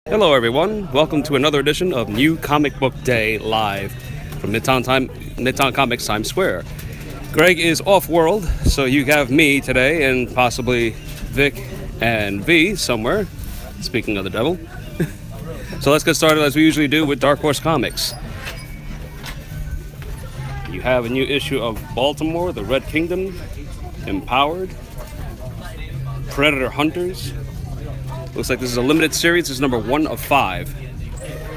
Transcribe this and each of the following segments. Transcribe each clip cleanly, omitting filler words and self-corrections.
Hello everyone, welcome to another edition of New Comic Book Day live from Midtown Comics Times Square. Greg is off-world, so you have me today and possibly Vic and Vee somewhere, speaking of the devil. So let's get started as we usually do with Dark Horse Comics. You have a new issue of Baltimore, the Red Kingdom, Empowered, Predator Hunters. Looks like this is a limited series. This is number 1 of 5.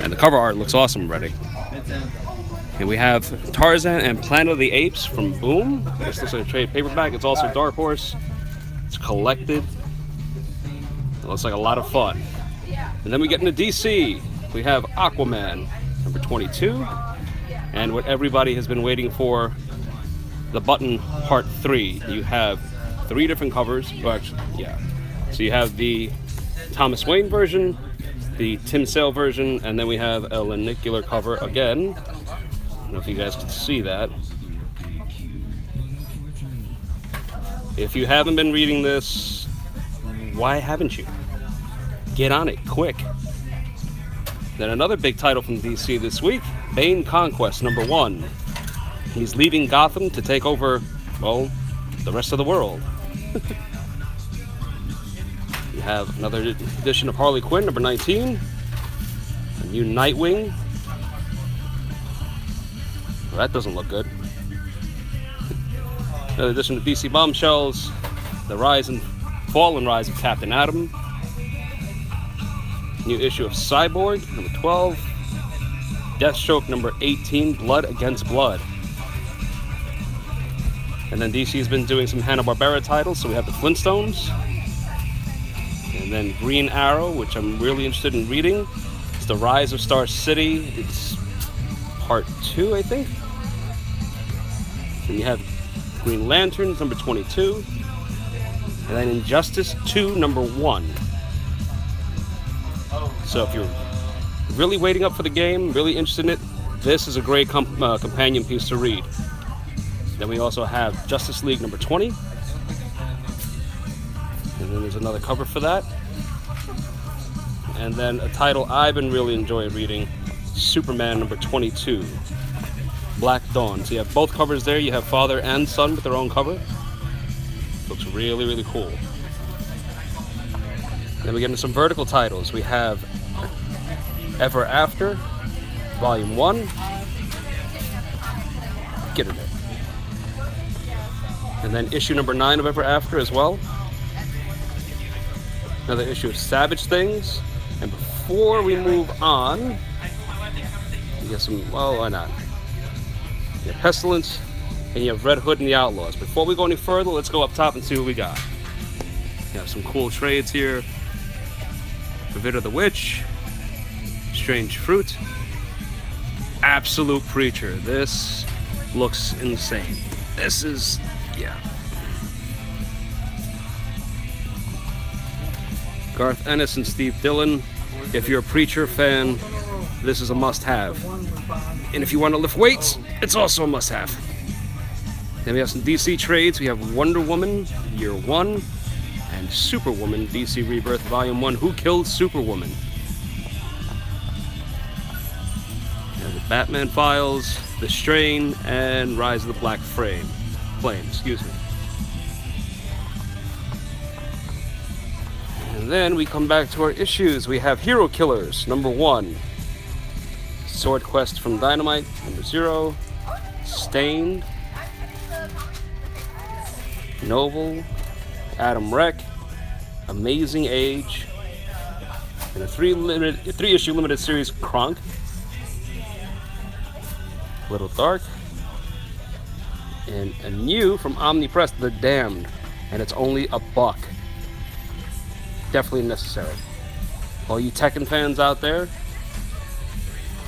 And the cover art looks awesome already. And we have Tarzan and Planet of the Apes from Boom. This looks like a trade paperback. It's also Dark Horse. It's collected. It looks like a lot of fun. And then we get into DC. We have Aquaman, number 22. And what everybody has been waiting for, The Button Part 3. You have 3 different covers. Well, actually, yeah. So you have the Thomas Wayne version, the Tim Sale version, and then we have a lenicular cover again. I don't know if you guys can see that. If you haven't been reading this, why haven't you? Get on it, quick. Then another big title from DC this week, Bane Conquest, number 1. He's leaving Gotham to take over, well, the rest of the world. You have another edition of Harley Quinn, number 19. A new Nightwing. Well, that doesn't look good. Another edition of DC Bombshells. The Fall and Rise of Captain Atom. New issue of Cyborg, number 12. Deathstroke, number 18. Blood Against Blood. And then DC's been doing some Hanna-Barbera titles, so we have the Flintstones. And then Green Arrow, which I'm really interested in reading. It's The Rise of Star City. It's part 2, I think. Then you have Green Lanterns, number 22. And then Injustice 2, number 1. So if you're really waiting up for the game, really interested in it, this is a great companion piece to read. Then we also have Justice League, number 20. And then there's another cover for that. And then a title I've been really enjoying reading, Superman number 22, Black Dawn. So you have both covers there. You have father and son with their own cover. Looks really, really cool. Then we get into some Vertigo titles. We have Ever After, Volume 1. Get in there. And then issue number 9 of Ever After as well. Another issue of Savage Things. And before we move on, you get some, well, why not? You have Pestilence, and you have Red Hood and the Outlaws. Before we go any further, let's go up top and see what we got. You have some cool trades here. Vida the Witch, Strange Fruit, Absolute Preacher. This looks insane. This is, yeah. Garth Ennis and Steve Dillon. If you're a Preacher fan, this is a must-have. And if you want to lift weights, it's also a must-have. Then we have some DC trades. We have Wonder Woman, Year 1, and Superwoman, DC Rebirth, Volume 1, Who Killed Superwoman? And the Batman Files, The Strain, and Rise of the Black Flame, excuse me. And then we come back to our issues. We have Hero Killers, number 1. Sword Quest from Dynamite, number 0. Stained. Noble. Adam Wreck. Amazing Age. And a 3-issue limited series, Kronk. Little Dark. And a new from Omnipress, The Damned. And it's only $1. Definitely necessary. All you Tekken fans out there.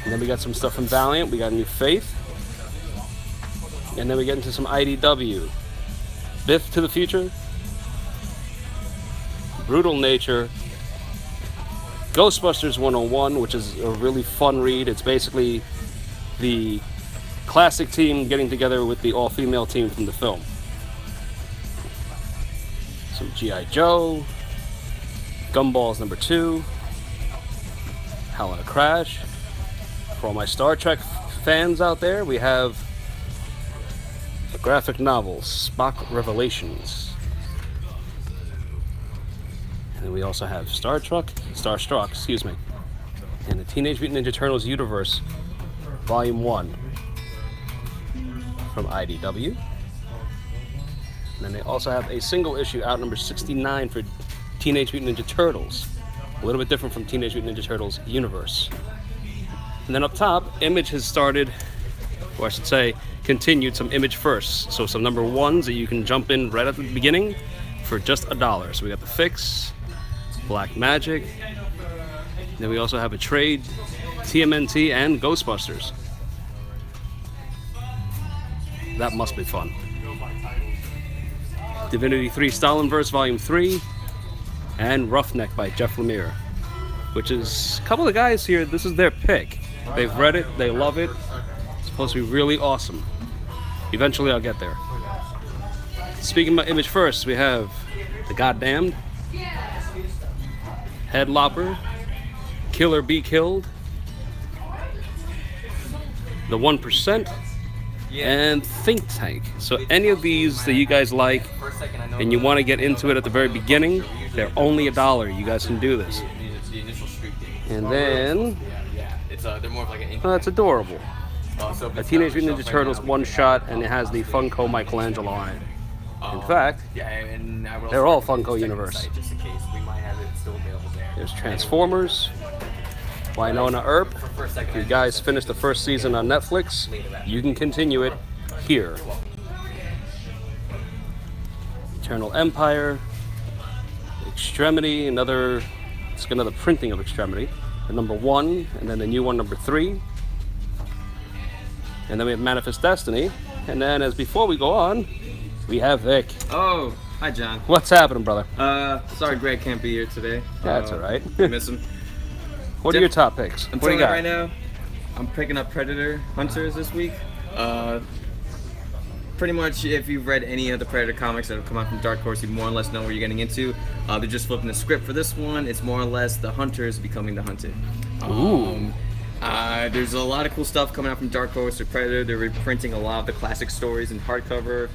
And then we got some stuff from Valiant. We got a new Faith. And then we get into some IDW. Biff to the Future. Brutal Nature. Ghostbusters 101, which is a really fun read. It's basically the classic team getting together with the all-female team from the film. Some G.I. Joe. Gumballs number 2. Hell in a Crash. For all my Star Trek fans out there, we have the graphic novel Spock Revelations. And then we also have Starstruck, excuse me, and the Teenage Mutant Ninja Turtles Universe, Volume 1 from IDW. And then they also have a single issue out, number 69, for Teenage Mutant Ninja Turtles. A little bit different from Teenage Mutant Ninja Turtles Universe. And then up top, Image has started, or I should say, continued some Image firsts. So some number ones that you can jump in right at the beginning for just $1. So we got The Fix, Black Magic. Then we also have a trade, TMNT, and Ghostbusters. That must be fun. Divinity 3 Stalinverse Volume 3, and Roughneck by Jeff Lemire, which is a couple of guys here, this is their pick. They've read it, they love it. It's supposed to be really awesome. Eventually I'll get there. Speaking about Image first, we have The Goddamned, Headlopper, Killer Be Killed, The 1%, and Think Tank. So any of these that you guys like and you want to get into it at the very beginning, they're only $1. You guys can do this. And then, oh, that's adorable. A Teenage Mutant Ninja Turtles one-shot, and it has the Funko Michelangelo on it. In fact, they're all Funko Universe. There's Transformers, Winona Earp. If you guys finished the first season on Netflix, you can continue it here. Eternal Empire, Extremity, it's another printing of Extremity. The number 1, and then the new one, number 3. And then we have Manifest Destiny. And then, as before we go on, we have Vic. Oh, hi John. What's happening, brother? Sorry Greg can't be here today. That's alright. Miss him. What are your top picks? I'm what do you got right now? I'm picking up Predator Hunters this week. Pretty much, if you've read any of the Predator comics that have come out from Dark Horse, you more or less know what you're getting into. They're just flipping the script for this one. It's more or less the hunters becoming the hunted. Ooh. There's a lot of cool stuff coming out from Dark Horse or Predator. They're reprinting a lot of the classic stories in hardcover.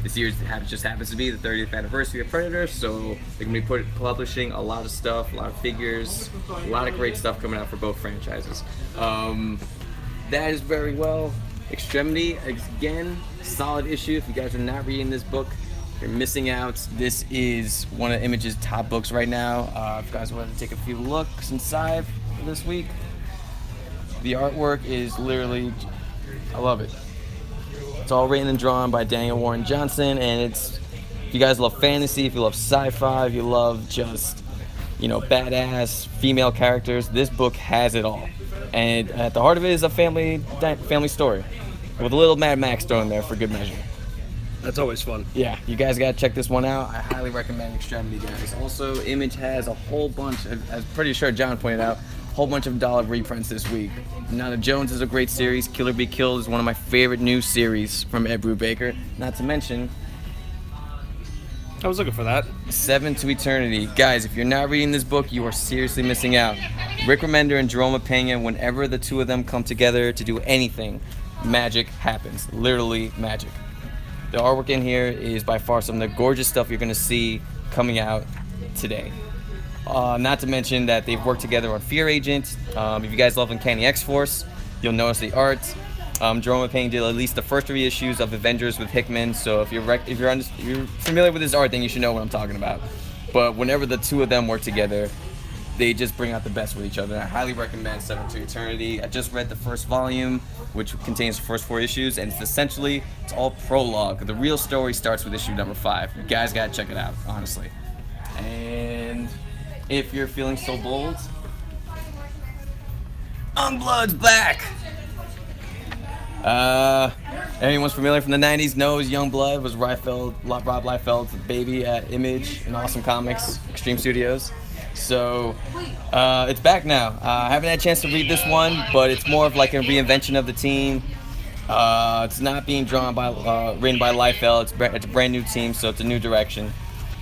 This year just happens to be the 30th anniversary of Predator, so they're going to be publishing a lot of stuff, a lot of figures, a lot of great stuff coming out for both franchises. That is very well. Extremity, again, solid issue. If you guys are not reading this book, you're missing out. This is one of Image's top books right now. If you guys want to take a few looks inside for this week, the artwork is literally, I love it. It's all written and drawn by Daniel Warren Johnson, and if you guys love fantasy, if you love sci-fi, if you love just, badass female characters, this book has it all. And at the heart of it is a family story with a little Mad Max thrown in there for good measure. That's always fun. Yeah, you guys gotta check this one out. I highly recommend Extremity, guys. Also, Image has a whole bunch, I'm pretty sure John pointed out, a whole bunch of dollar reprints this week. Nana Jones is a great series. Killer Be Killed is one of my favorite new series from Ed Brubaker. Not to mention, I was looking for that. 7 to Eternity. Guys, if you're not reading this book, you are seriously missing out. Rick Remender and Jerome Pena, whenever the two of them come together to do anything, magic happens. Literally magic. The artwork in here is by far some of the gorgeous stuff you're going to see coming out today. Not to mention that they've worked together on Fear Agent. If you guys love Uncanny X-Force, you'll notice the art. Jerome Payne did at least the first 3 issues of Avengers with Hickman, so if you're familiar with his art, then you should know what I'm talking about. But whenever the two of them work together, they just bring out the best with each other. I highly recommend 7 to Eternity. I just read the first volume, which contains the first 4 issues, and it's all prologue. The real story starts with issue number 5. You guys gotta check it out, honestly. And if you're feeling so bold, Unblood's back! Anyone's familiar from the 90s knows Youngblood was Rob Liefeld's baby at Image and Awesome Comics, Extreme Studios. So, it's back now. I haven't had a chance to read this one, but it's more of like a reinvention of the team. It's not being written by Liefeld. It's a brand new team, so it's a new direction.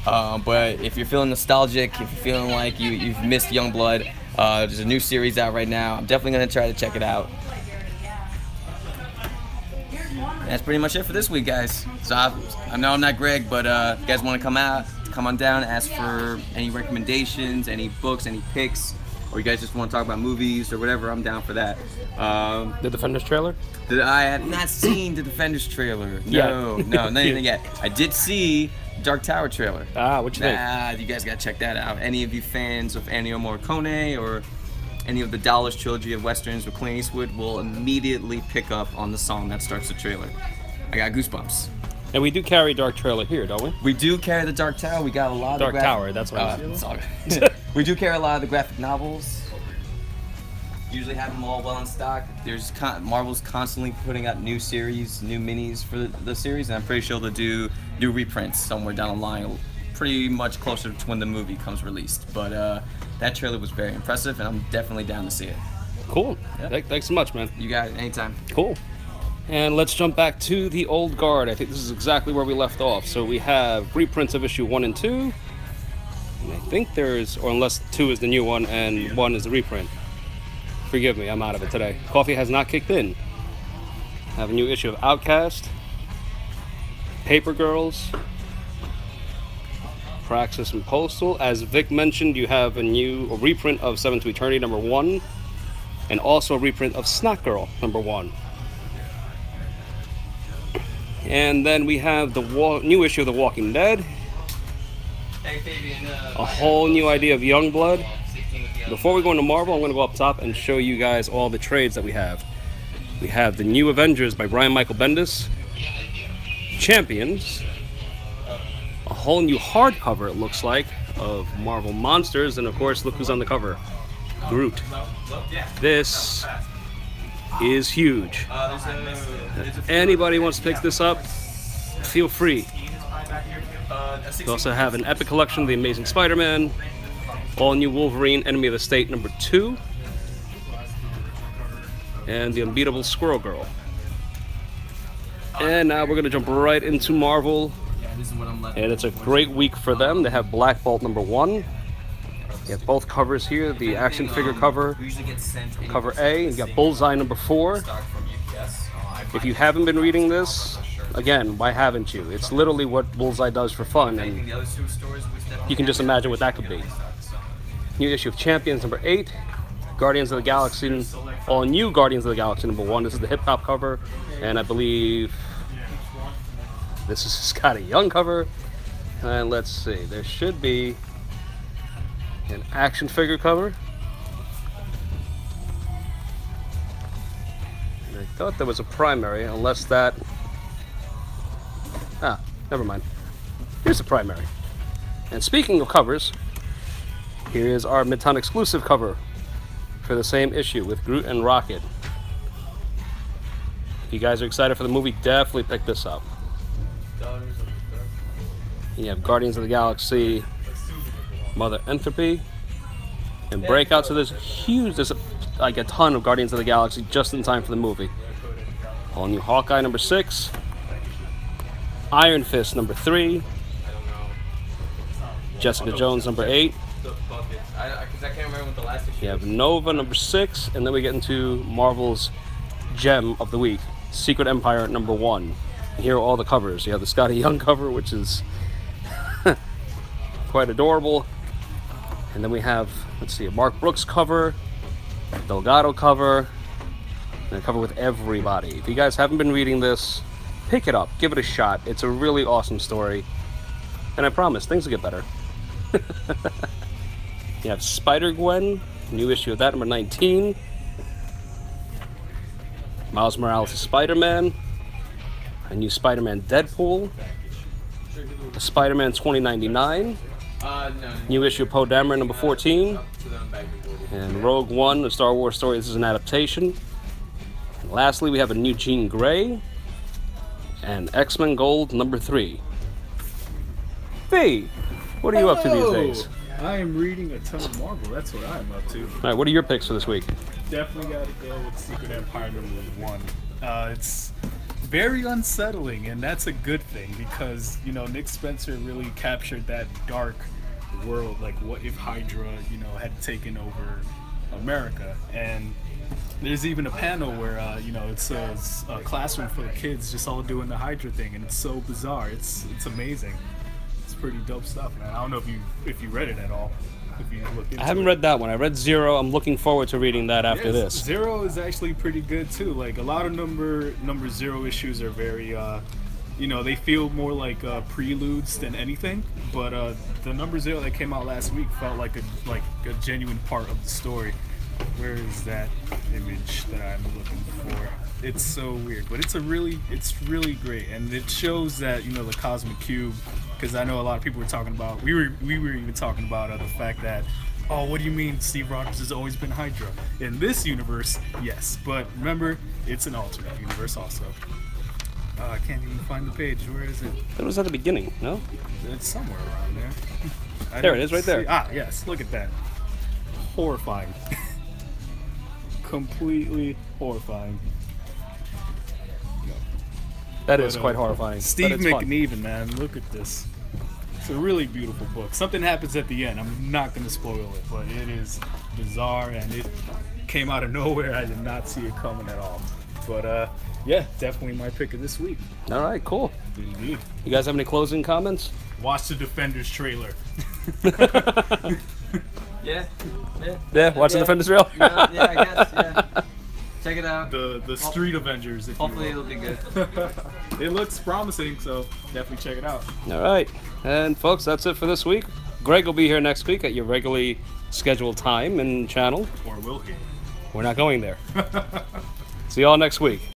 But if you're feeling nostalgic, if you're feeling like you've missed Youngblood, There's a new series out right now. I'm definitely gonna try to check it out. That's pretty much it for this week, guys. So I know I'm not Greg, but if you guys want to come on down, ask for any recommendations, any books, any picks, or you guys just want to talk about movies or whatever, I'm down for that. The Defenders trailer? I have not seen the Defenders trailer. No, not anything yet. I did see Dark Tower trailer. What you think? You guys gotta check that out. Any of you fans of Ennio Morricone or any of the Dollars trilogy of westerns with Clint Eastwood will immediately pick up on the song that starts the trailer. I got goosebumps. And we do carry Dark trailer here, don't we? We do carry the Dark Tower. We got a lot of Dark Tower, that's what I it's all good. We do carry a lot of the graphic novels. Usually have them all well in stock. There's Marvel's constantly putting out new series, new minis for the series, and I'm pretty sure they'll do new reprints somewhere down the line, pretty much closer to when the movie comes released. But that trailer was very impressive, and I'm definitely down to see it. Cool. Yep. Thanks so much, man. You got it anytime. Cool. And let's jump back to the old guard. I think this is exactly where we left off. So we have reprints of issue 1 and 2. And I think there's, or unless 2 is the new one and 1 is the reprint. Forgive me, I'm out of it today. Coffee has not kicked in. I have a new issue of Outcast, Paper Girls, Praxis and Postal. As Vic mentioned, you have a reprint of 7 to Eternity number 1, and also a reprint of Snack Girl number 1. And then we have the new issue of The Walking Dead, a whole new idea of Youngblood. Before we go into Marvel, I'm going to go up top and show you guys all the trades that we have. We have the New Avengers by Brian Michael Bendis, Champions, a whole new hardcover, it looks like, of Marvel Monsters, and of course, look who's on the cover, Groot. This is huge. If anybody wants to pick this up, feel free. We also have an Epic Collection of The Amazing Spider-Man, all new Wolverine Enemy of the State number 2, and The Unbeatable Squirrel Girl. And now we're going to jump right into Marvel, and it's a great week for them. They have Black Bolt number 1. You have both covers here, the action figure cover, cover A, and you got Bullseye number 4. If you haven't been reading this, again, why haven't you? It's literally what Bullseye does for fun, and you can just imagine what that could be. New issue of Champions number 8, Guardians of the Galaxy, all new Guardians of the Galaxy number 1. This is the hip hop cover, and I believe this is Scotty Young cover. And let's see, there should be an action figure cover. And I thought there was a primary, unless that. Never mind. Here's the primary. And speaking of covers, here is our Midtown exclusive cover for the same issue with Groot and Rocket. If you guys are excited for the movie, definitely pick this up. You have Guardians of the Galaxy, Mother Entropy, and Breakout. So there's like a ton of Guardians of the Galaxy just in time for the movie. All new Hawkeye number 6, Iron Fist number 3, Jessica Jones number 8. You have Nova number 6, and then we get into Marvel's gem of the week, Secret Empire number 1. And here are all the covers. You have the Scotty Young cover, which is quite adorable. And then we have, let's see, a Mark Brooks cover, Delgado cover, and a cover with everybody. If you guys haven't been reading this, pick it up, give it a shot. It's a really awesome story, and I promise things will get better. You have Spider-Gwen, new issue of that, number 19. Miles Morales' Spider-Man, a new Spider-Man Deadpool, a Spider-Man 2099, new issue of Poe Dameron number 14, and Rogue One, a Star Wars story. This is an adaptation. And lastly, we have a new Jean Grey and X-Men Gold number 3. Hey, what are you up to these days? I am reading a ton of Marvel. That's what I'm up to. All right, what are your picks for this week? Definitely got to go with Secret Empire number 1. It's very unsettling, and that's a good thing because, you know, Nick Spencer really captured that dark world. Like, what if Hydra, you know, had taken over America. And there's even a panel where you know, it says a classroom full of kids just all doing the Hydra thing, and it's so bizarre. It's amazing. It's pretty dope stuff, man. I don't know if you read it at all. If you look into I haven't it. read that one. I read Zero. I'm looking forward to reading that after Yes, this. Zero is actually pretty good too. Like a lot of number zero issues are very, you know, they feel more like preludes than anything. But the number zero that came out last week felt like a genuine part of the story. Where is that image that I'm looking for? It's so weird, but it's really great, and it shows that, you know, the Cosmic Cube. Because I know a lot of people were talking about, we were even talking about the fact that, oh, what do you mean Steve Rogers has always been Hydra? In this universe, yes, but remember, it's an alternate universe also. I can't even find the page. Where is it? That was at the beginning, no? It's somewhere around there. There it is, right there. Ah, yes, look at that. Horrifying. Completely horrifying. That is But, quite horrifying. Steve but it's fun. McNeven, man, look at this. It's a really beautiful book. Something happens at the end. I'm not going to spoil it, but it is bizarre, and it came out of nowhere. I did not see it coming at all. But yeah, definitely my pick of this week. All right, cool. Indeed. You guys have any closing comments? Watch the Defenders trailer. Yeah. Yeah, watching the Defenders Rail? Yeah, I guess. Yeah. Check it out. The Street Avengers. If Hopefully you will. it'll be good. It looks promising, so definitely check it out. All right. And folks, that's it for this week. Greg will be here next week at your regularly scheduled time and channel. Or will he? We're not going there. See y'all next week.